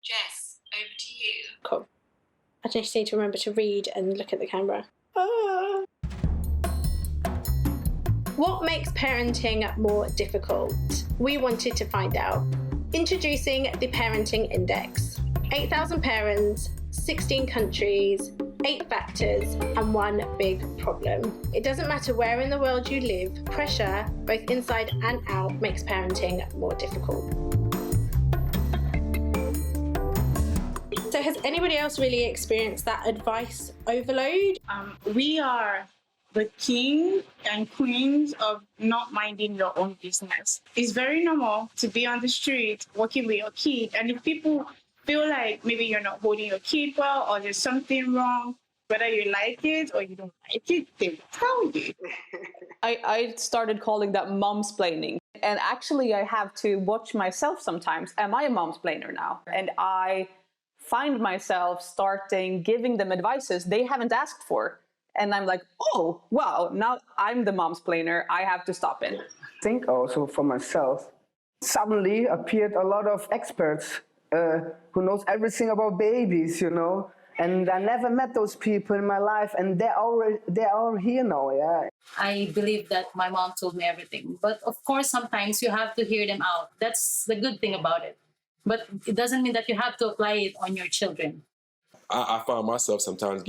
Jess, over to you. Cool. I just need to remember to read and look at the camera. What makes parenting more difficult? We wanted to find out. Introducing the Parenting Index. 8,000 parents, 16 countries, 8 factors, and one big problem. It doesn't matter where in the world you live, pressure, both inside and out, makes parenting more difficult. So has anybody else really experienced that advice overload? We are the king and queens of not minding your own business. It's very normal to be on the street working with your kid, and if people feel like maybe you're not holding your kid well or there's something wrong, whether you like it or you don't like it, they will tell you. I started calling that momsplaining. And actually I have to watch myself sometimes. Am I a momsplainer now? And I find myself starting giving them advices they haven't asked for. And I'm like, oh, wow, now I'm the momsplainer. I have to stop it. I think also for myself, suddenly appeared a lot of experts who knows everything about babies, you know. And I never met those people in my life, and they're all here now, yeah. I believe that my mom told me everything. But of course, sometimes you have to hear them out. That's the good thing about it. But it doesn't mean that you have to apply it on your children. I find myself sometimes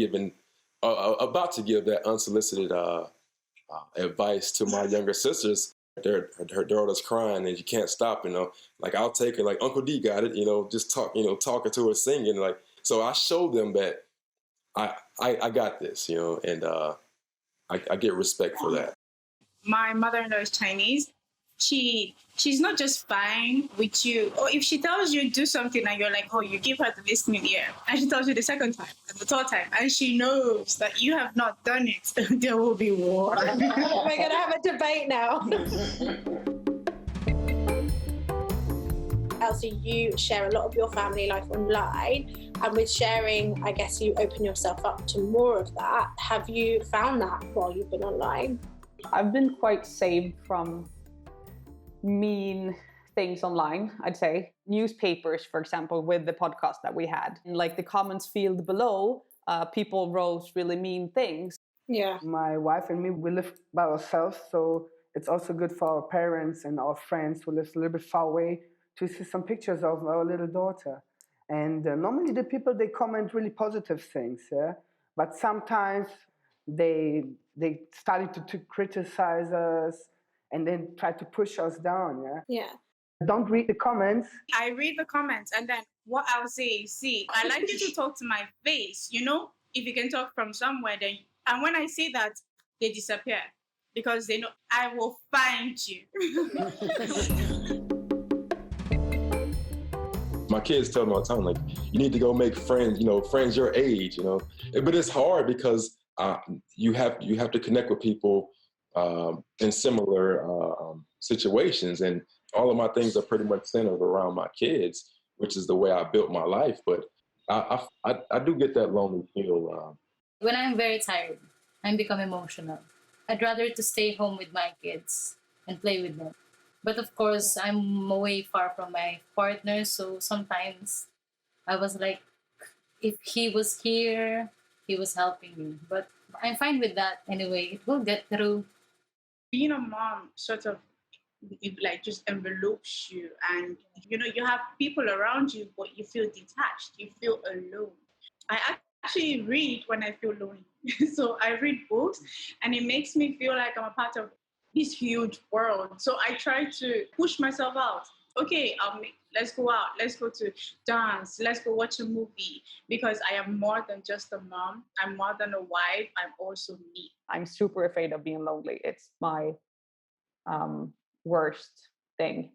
about to give that unsolicited advice to my younger sisters. Her daughter's crying and you can't stop, you know. Like I'll take her, like Uncle D got it, you know, just talking to her, singing, like. So I show them that I got this, you know, and I get respect for that. My mother-in-law is Chinese. She's not just fine with you, or if she tells you do something and you're like, oh, you give her the listening ear, and she tells you the second time and the third time, and she knows that you have not done it, there will be war. We're gonna have a debate now. Elsie, you share a lot of your family life online, and with sharing, I guess you open yourself up to more of that. Have you found that while you've been online? I've been quite saved from mean things online, I'd say. Newspapers, for example, with the podcast that we had. In like the comments field below, people wrote really mean things. Yeah. My wife and me, we live by ourselves, so it's also good for our parents and our friends who live a little bit far away to see some pictures of our little daughter. And normally the people, they comment really positive things, yeah? But sometimes they started to criticize us and then try to push us down, yeah? Yeah. Don't read the comments. I read the comments, and then what I'll say is, see, I like you to talk to my face, you know? If you can talk from somewhere, then... And when I say that, they disappear because they know I will find you. My kids tell me all the time, like, you need to go make friends, you know, friends your age, you know? But it's hard because you have to connect with people in similar situations, and all of my things are pretty much centered around my kids, which is the way I built my life. But I do get that lonely feel. When I'm very tired, I become emotional. I'd rather to stay home with my kids and play with them. But of course, I'm away far from my partner, so sometimes I was like, if he was here, he was helping me. But I'm fine with that anyway. It will get through. Being a mom sort of like just envelopes you, and you know, you have people around you, but you feel detached, you feel alone. I actually read when I feel lonely. So I read books, and it makes me feel like I'm a part of this huge world. So I try to push myself out. Okay, let's go out, let's go to dance, let's go watch a movie, because I am more than just a mom. I'm more than a wife. I'm also me. I'm super afraid of being lonely. It's my worst thing.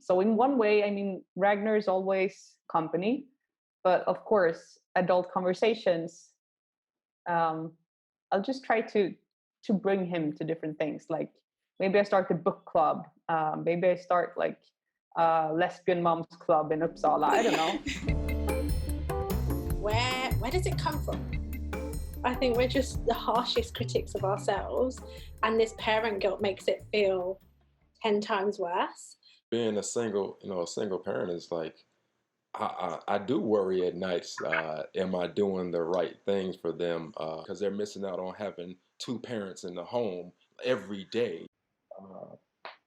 So in one way, I mean, Ragnar is always company, but of course, adult conversations, I'll just try to bring him to different things. Like maybe I start a book club. Maybe I start like lesbian moms club in Uppsala. I don't know. Where does it come from? I think we're just the harshest critics of ourselves, and this parent guilt makes it feel 10 times worse. Being a single parent is like, I do worry at nights. Am I doing the right things for them? Because they're missing out on having two parents in the home every day.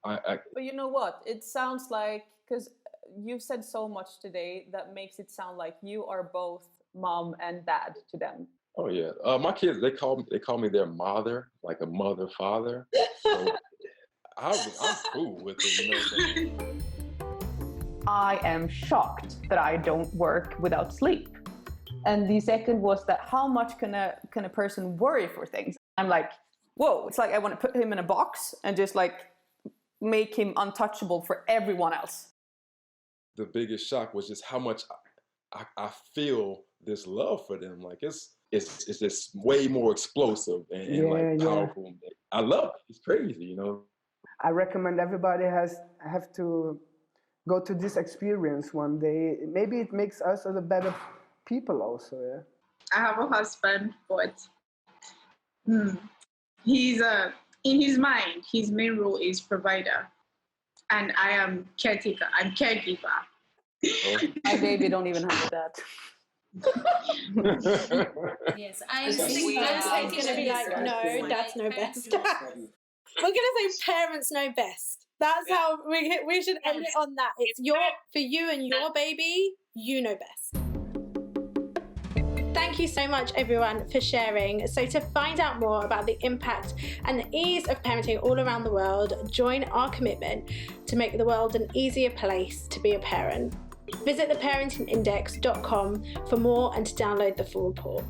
But you know what? It sounds like, because you've said so much today that makes it sound like you are both mom and dad to them. Oh yeah, my kids they call me their mother, like a mother father. So I'm cool with it, you know. I am shocked that I don't work without sleep. And the second was that how much can a person worry for things? I'm like, whoa, it's like I want to put him in a box and just like make him untouchable for everyone else. The biggest shock was just how much I feel this love for them. Like it's just way more explosive and like powerful. Yeah. I love it. It's crazy, you know. I recommend everybody have to go to this experience one day. Maybe it makes us a better people also. Yeah. I have a husband, but he's in his mind, his main role is provider, and I am caretaker. I'm caregiver. My baby don't even have that. Yes, I'm gonna be like, no, dads know best. We're gonna say parents know best. That's how we should end it on that. It's for you and your baby, you know best. Thank you so much, everyone, for sharing. So to find out more about the impact and the ease of parenting all around the world, join our commitment to make the world an easier place to be a parent. Visit theparentingindex.com for more and to download the full report.